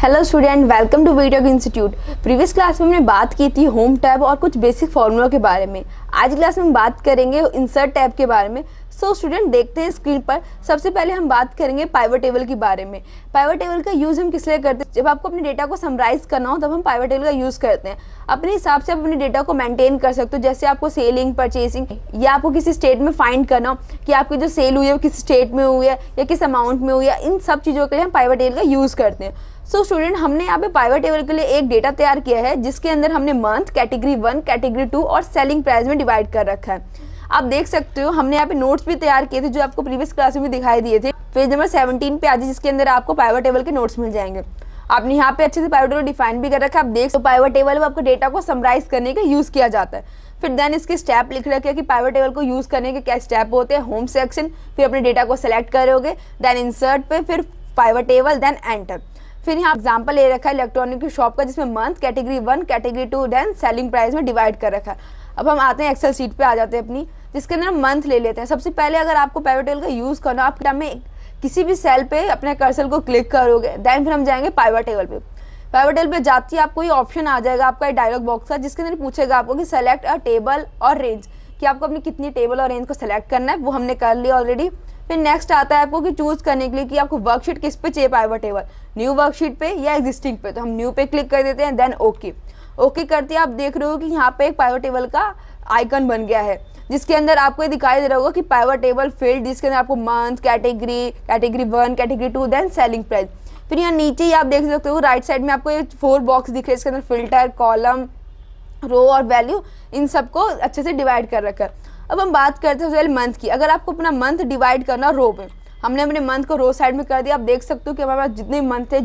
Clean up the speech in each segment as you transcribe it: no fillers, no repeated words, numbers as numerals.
Hello student, welcome to video institute. Previous class में हमने बात की थी होम टैब और कुछ बेसिक फॉर्मूला के बारे में। आज क्लास में हम बात करेंगे इंसर्ट टैब के बारे में। सो स्टूडेंट देखते हैं स्क्रीन पर। सबसे पहले हम बात करेंगे पाइवट टेबल के बारे में। पाइवट टेबल का यूज़ हम किस लिए करते हैं? जब आपको अपने डेटा को समराइज करना हो तब हम पाइवट टेबल का यूज़ करते हैं। अपने हिसाब से आप अपने डेटा को मेंटेन कर सकते हो, जैसे आपको सेलिंग, परचेसिंग या आपको किसी स्टेट में फाइंड करना हो कि आपकी जो सेल हुई है वो किस स्टेट में हुई है या किस अमाउंट में हुई है। इन सब चीज़ों के लिए हम पाइवट टेबल का यूज़ करते हैं। सो स्टूडेंट, हमने यहाँ पे पाइवट टेबल के लिए एक डेटा तैयार किया है जिसके अंदर हमने मंथ, कैटेगरी 1, कैटेगरी 2 और सेलिंग प्राइस में डिवाइड कर रखा है। आप देख सकते हो हमने यहाँ पे नोट्स भी तैयार किए थे जो आपको प्रीवियस क्लास में भी दिखाई दिए थे। पेज नंबर 17 पे आ जाए, जिसके अंदर आपको पाइवट टेबल के नोट्स मिल जाएंगे। आपने यहाँ पे अच्छे से पाइवट टेबल डिफाइन भी कर रखा है। आप देख सकते हो पाइवट टेबल में आपको डेटा को समराइज करने का यूज़ किया जाता है। फिर देन इसके स्टेप लिख रखे हैं कि पाइवट टेबल को यूज़ करने के क्या स्टेप होते हैं। होम सेक्शन, फिर अपने डेटा को सेलेक्ट करोगे, देन इंसर्ट पे, फिर पाइवट टेबल, देन एंटर। फिर यहाँ एग्जाम्पल ले रखा है इलेक्ट्रॉनिक की शॉप का, जिसमें month, category 1, category 2, then selling price में डिवाइड कर रखा है। अब हम आते हैं एक्सेल शीट पे आ जाते हैं अपनी, जिसके अंदर हम मंथ ले लेते हैं। सबसे पहले अगर आपको पाइवट टेबल का यूज़ करना, आप टाइम में किसी भी सेल पे अपने कर्सर को क्लिक करोगे, देन फिर हम जाएंगे पाइवट टेबल पे। पाइवट टेबल पे जाती है आपको ये ऑप्शन आ जाएगा, आपका डायलॉग बॉक्स है, जिसके अंदर पूछेगा आपको कि सेलेक्ट अ टेबल और रेंज, कि आपको अपनी कितनी टेबल और रेंज को सेलेक्ट करना है। वो हमने कर लिया ऑलरेडी। फिर नेक्स्ट आता है आपको कि चूज करने के लिए कि आपको वर्कशीट किस पे चाहिए पाइवट टेबल, न्यू वर्कशीट पे या एग्जिस्टिंग पे। तो हम न्यू पे क्लिक कर देते हैं, देन ओके करते हैं। आप देख रहे हो कि यहाँ पे एक पाइवट टेबल का आइकन बन गया है, जिसके अंदर आपको ये दिखाई दे रहा होगा कि पाइवट टेबल फील्ड, जिसके अंदर आपको month, category 1, category 2, then selling price. फिर यहाँ नीचे ही आप देख सकते हो राइट साइड में आपको ये 4 बॉक्स दिख रहे हैं, इसके अंदर फिल्टर, कॉलम, रो और वैल्यू, इन सबको अच्छे से डिवाइड कर रखा है। अब हम बात करते हैं पहले मंथ की। अगर आपको अपना मंथ डिवाइड करना रो पे, हमने अपने मंथ को रो साइड में कर दिया। आप देख सकते हो कि हमारे पास जितने मंथ थे,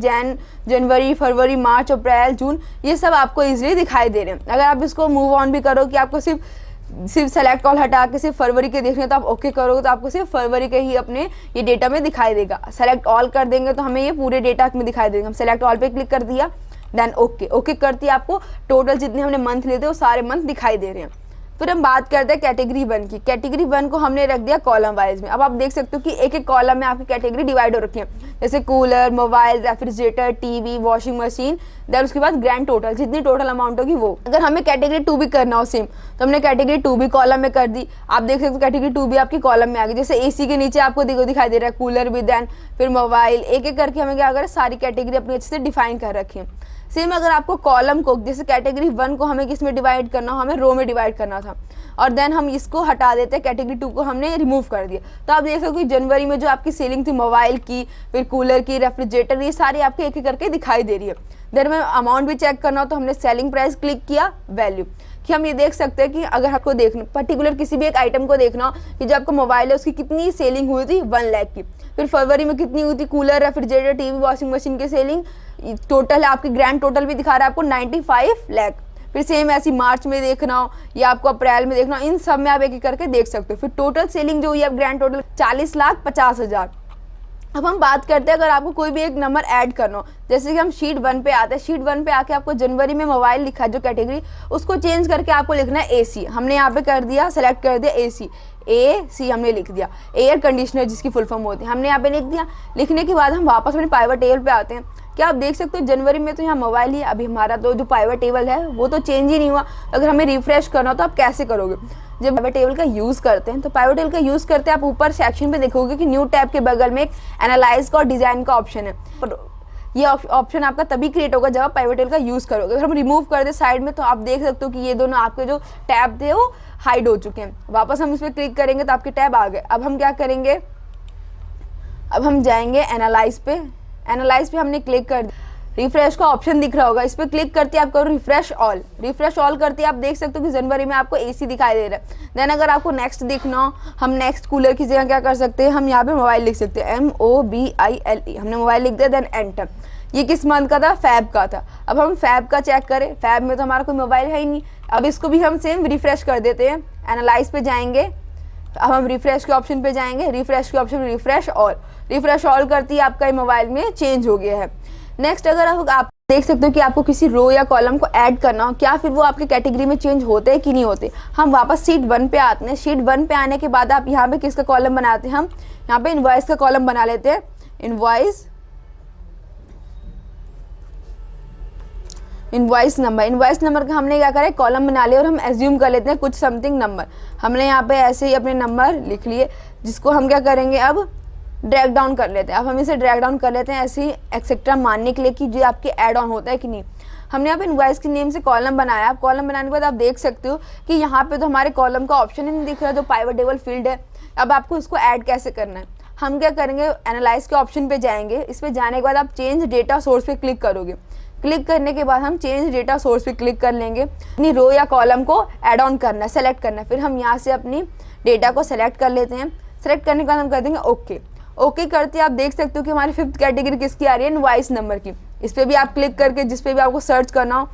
जनवरी, फरवरी, मार्च, अप्रैल, जून, ये सब आपको इजीली दिखाई दे रहे हैं। अगर आप इसको मूव ऑन भी करो कि आपको सिर्फ सेलेक्ट ऑल हटा के सिर्फ फरवरी के देखने, तो आप ओके करोगे तो आपको सिर्फ फरवरी के ही अपने ये डेटा में दिखाई देगा। सेलेक्ट ऑल कर देंगे तो हमें ये पूरे डेटा में दिखाई देगा। हम सेलेक्ट ऑल पे क्लिक कर दिया, देन ओके करती है, आपको टोटल जितने हमने मंथ लेते वो सारे मंथ दिखाई दे रहे हैं। फिर हम बात करते हैं कैटेगरी 1 की। कैटेगरी 1 को हमने रख दिया कॉलम वाइज में। अब आप देख सकते हो कि एक एक कॉलम में आपकी कैटेगरी डिवाइड हो रखी है, जैसे cooler, mobile, refrigerator, TV, washing machine, then उसके बाद ग्रैंड टोटल, जितनी टोटल अमाउंट होगी वो। अगर हमें कैटेगरी 2 भी करना हो सेम, तो हमने कैटेगरी 2 भी कॉलम में कर दी। आप देख सकते हो कैटेगरी 2 भी आपकी कॉलम में आ गई। जैसे एसी के नीचे आपको दिखाई दे रहा है कूलर भी, देन फिर मोबाइल, एक एक करके हमें क्या करें, सारी कैटेगरी अपनी अच्छे से डिफाइन कर रखी है। सेम अगर आपको कॉलम को, जैसे कैटेगरी 1 को हमें किस में डिवाइड करना हो, हमें रो में डिवाइड करना था, और देन हम इसको हटा देते हैं, कैटेगरी 2 को हमने रिमूव कर दिया। तो आप देख सकते हो कि जनवरी में जो आपकी सेलिंग थी मोबाइल की, फिर कूलर की, रेफ्रिजरेटर, ये सारी आपके एक एक करके दिखाई दे रही है। देन में अमाउंट भी चेक करना हो तो हमने सेलिंग प्राइस क्लिक किया, वैल्यू, कि हम ये देख सकते हैं कि अगर आपको देखना पर्टिकुलर किसी भी एक आइटम को देखना हो कि जो आपका मोबाइल है उसकी कितनी सेलिंग हुई थी, 1 लाख की, फिर फरवरी में कितनी हुई थी cooler, refrigerator, TV, washing machine की सेलिंग, टोटल आपकी ग्रैंड टोटल भी दिखा रहा है आपको 95 लाख। फिर सेम ऐसी मार्च में देखना हो या आपको अप्रैल में देखना हो, इन सब में आप एक एक करके देख सकते हो। फिर टोटल सेलिंग जो हुई है ग्रैंड टोटल 40,50,000। अब हम बात करते हैं अगर आपको कोई भी एक नंबर ऐड करना हो, जैसे कि हम शीट 1 पे आते हैं। शीट 1 पे आके आपको जनवरी में मोबाइल लिखा है जो कैटेगरी, उसको चेंज करके आपको लिखना है एसी। हमने यहाँ पे कर दिया, सेलेक्ट कर दिया एसी हमने लिख दिया, एयर कंडीशनर जिसकी फुल फॉर्म होती है, हमने यहाँ पे लिख दिया। लिखने के बाद हम वापस अपने पाइवट टेबल पे आते हैं। क्या आप देख सकते हो जनवरी में तो यहाँ मोबाइल ही, अभी हमारा तो जो पाइवट टेबल है वो तो चेंज ही नहीं हुआ। अगर हमें रिफ्रेश करना हो तो आप कैसे करोगे? जब पाइवट टेबल का यूज़ करते हैं, तो पाइवट टेबल का यूज़ करते हैं आप ऊपर सेक्शन पे देखोगे कि न्यू टैब के बगल में एक एनालाइज का और डिज़ाइन का ऑप्शन है। ये ऑप्शन आपका तभी क्रिएट होगा जब आप पाइवट टेबल का यूज़ करोगे। अगर हम रिमूव कर दे साइड में, तो आप देख सकते हो कि ये दोनों आपके जो टैब थे वो हाइड हो चुके हैं। वापस हम इस पर क्लिक करेंगे तो आपके टैब आ गए। अब हम क्या करेंगे, अब हम जाएंगे एनालाइज पे। एनालाइज पे हमने क्लिक कर दिया, रिफ्रेश का ऑप्शन दिख रहा होगा, इस पर क्लिक करते आप करो रिफ्रेश ऑल करते आप देख सकते हो कि जनवरी में आपको एसी दिखाई दे रहा है। देन अगर आपको नेक्स्ट देखना हो, हम नेक्स्ट कूलर की जगह क्या कर सकते हैं, हम यहाँ पे मोबाइल लिख सकते हैं, MOBILE, हमने मोबाइल लिख दिया, देन एंटर। ये किस मंथ का था? फैब का था। अब हम फैब का चेक करें, फैब में तो हमारा कोई मोबाइल है ही नहीं। अब इसको भी हम सेम रिफ्रेश कर देते हैं, एनालाइज पे जाएंगे, अब हम रिफ्रेश के ऑप्शन पे जाएंगे, रिफ्रेश के ऑप्शन रिफ्रेश ऑल करती है, आपका ये मोबाइल में चेंज हो गया है। नेक्स्ट अगर आप देख सकते हो कि आपको किसी रो या कॉलम को ऐड करना हो, क्या फिर वो आपके कैटेगरी में चेंज होते हैं कि नहीं होते। हम वापस शीट 1 पे आते हैं। शीट 1 पे आने के बाद आप यहाँ पे किसका कॉलम बनाते हैं, हम यहाँ पे इनवॉइस का कॉलम बना लेते हैं। इनवॉइस इनवॉइस नंबर का हमने क्या करा है, कॉलम बना लिया और हम एज्यूम कर लेते हैं कुछ समथिंग नंबर। हमने यहाँ पे ऐसे ही अपने नंबर लिख लिए, जिसको हम क्या करेंगे अब ड्रैग डाउन कर लेते हैं। अब हम इसे ड्रैग डाउन कर लेते हैं ऐसे ही एक्सेट्रा मानने के लिए कि जो आपके ऐड ऑन होता है कि नहीं। हमने यहाँ पे इनवॉइस के नेम से कॉलम बनाया। अब कॉलम बनाने के बाद आप देख सकते हो कि यहाँ पे तो हमारे कॉलम का ऑप्शन ही नहीं दिख रहा जो पाइवट टेबल फील्ड है। अब आपको इसको ऐड कैसे करना है, हम क्या करेंगे, एनालाइज के ऑप्शन पे जाएंगे। इस पे जाने के बाद आप चेंज डेटा सोर्स पे क्लिक करोगे। क्लिक करने के बाद हम चेंज डेटा सोर्स पे क्लिक कर लेंगे। अपनी रो या कॉलम को ऐड ऑन करना है, सेलेक्ट करना है। फिर हम यहाँ से अपनी डेटा को सेलेक्ट कर लेते हैं। सेलेक्ट करने के बाद हम कर देंगे ओके। ओके करते आप देख सकते हो कि हमारी 5th कैटेगरी किसकी आ रही है, इनवॉइस नंबर की। इस पर भी आप क्लिक करके जिस पे भी आपको सर्च करना हो,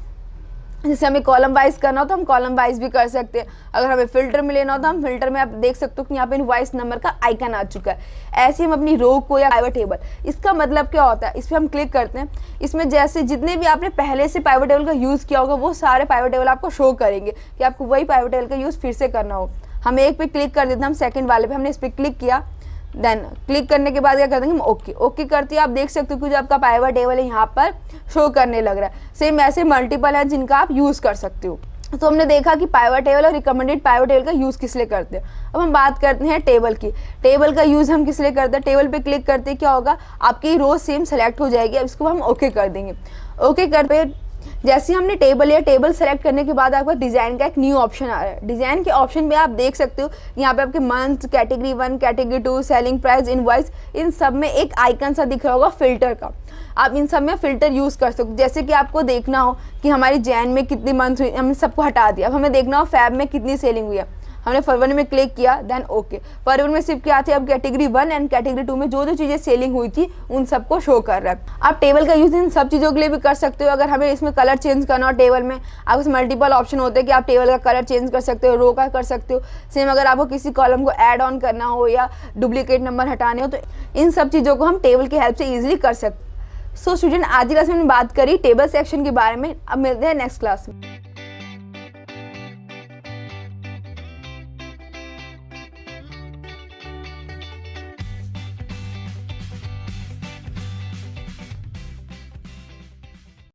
जैसे हमें कॉलम वाइज करना हो तो हम कॉलम वाइज भी कर सकते हैं। अगर हमें फिल्टर में लेना हो तो हम फिल्टर में, आप देख सकते हो कि यहाँ पे इनवॉइस नंबर का आइकन आ चुका है। ऐसे हम अपनी रो को या पाइवट टेबल, इसका मतलब क्या होता है, इस पर हम क्लिक करते हैं। इसमें जैसे जितने भी आपने पहले से पाइवट टेबल का यूज़ किया होगा वो सारे पाइवट टेबल आपको शो करेंगे कि आपको वही पाइवट टेबल का यूज़ फिर से करना हो। हम एक पे क्लिक कर देते हैं, हम सेकेंड वाले पे हमने इस पर क्लिक किया। देन क्लिक करने के बाद क्या कर देंगे हम ओके। ओके करते हैं आप देख सकते हो कि जो आपका पाइवट टेबल है यहाँ पर शो करने लग रहा है। सेम ऐसे मल्टीपल है जिनका आप यूज़ कर सकते हो। तो हमने देखा कि पाइवट टेबल और रिकमेंडेड पाइवट टेबल का यूज़ किस लिए करते हैं। अब हम बात करते हैं टेबल की। टेबल का यूज़ हम किस लिए करते हैं, टेबल पे क्लिक करते क्या होगा, आपकी रो सेम सेलेक्ट हो जाएगी। अब इसको हम ओके कर देंगे। ओके करते जैसे हमने टेबल या टेबल सेलेक्ट करने के बाद आपका डिज़ाइन का एक न्यू ऑप्शन आ रहा है। डिज़ाइन के ऑप्शन में आप देख सकते हो यहाँ पे आपके month, category 1, category 2, selling price, invoice, इन सब में एक आइकन सा दिख रहा होगा फिल्टर का। आप इन सब में फ़िल्टर यूज़ कर सकते हो। जैसे कि आपको देखना हो कि हमारी जैन में कितनी मंथ हुई, हमने सबको हटा दिया। अब हमें देखना हो फैब में कितनी सेलिंग हुई है, हमने फरवरी में क्लिक किया। देन ओके, फरवरी में सिर्फ क्या थे, अब कैटेगरी 1 एंड कैटेगरी 2 में जो जो चीज़ें सेलिंग हुई थी उन सबको शो कर रहा है। आप टेबल का यूज़ इन सब चीज़ों के लिए भी कर सकते हो। अगर हमें इसमें कलर चेंज करना हो टेबल में, आप इसमें मल्टीपल ऑप्शन होते हैं कि आप टेबल का कलर चेंज कर सकते हो, रो का कर सकते हो। सेम अगर आपको किसी कॉलम को ऐड ऑन करना हो या डुप्लीकेट नंबर हटाने हो तो इन सब चीज़ों को हम टेबल की हेल्प से ईजिली कर सकते हैं। सो स्टूडेंट, आज की क्लास में बात करी टेबल सेक्शन के बारे में। अब मिलते हैं नेक्स्ट क्लास में।